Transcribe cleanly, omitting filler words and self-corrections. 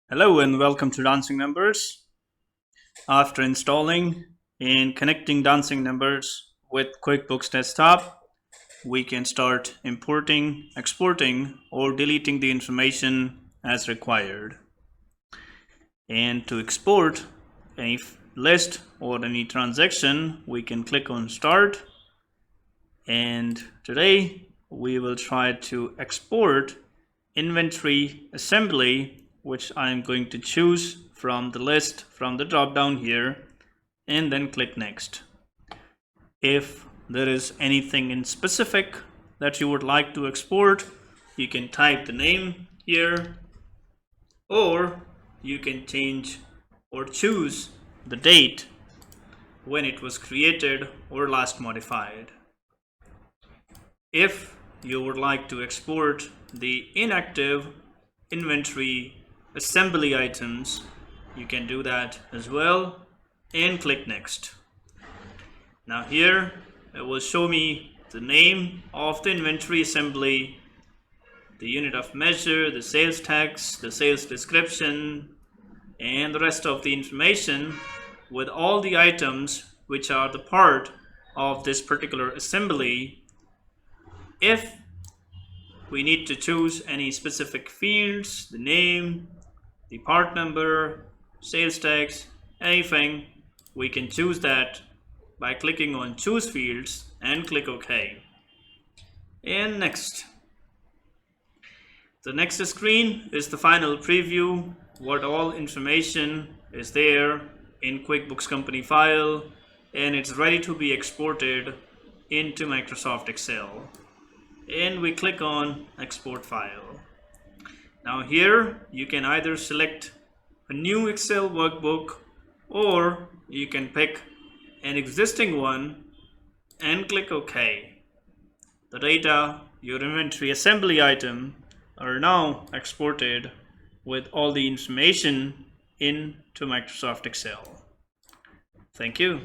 Hello and welcome to Dancing Numbers. After installing and connecting Dancing Numbers with QuickBooks Desktop, we can start importing, exporting, or deleting the information as required. And to export any list or any transaction, we can click on Start. And today we will try to export inventory assembly, which I'm going to choose from the list from the drop down here, and then click Next. If there is anything in specific that you would like to export, you can type the name here, or you can change or choose the date when it was created or last modified. If you would like to export the inactive inventory assembly items, you can do that as well and click Next. Now here it will show me the name of the inventory assembly, the unit of measure, the sales tax, the sales description, and the rest of the information with all the items which are the part of this particular assembly. If we need to choose any specific fields, the name, the part number, sales tax, anything, we can choose that by clicking on Choose Fields and click OK. And next. The next screen is the final preview, what all information is there in QuickBooks Company file, and it's ready to be exported into Microsoft Excel. And we click on Export File. Now here you can either select a new Excel workbook, or you can pick an existing one and click OK. The data, your inventory assembly item, are now exported with all the information into Microsoft Excel. Thank you.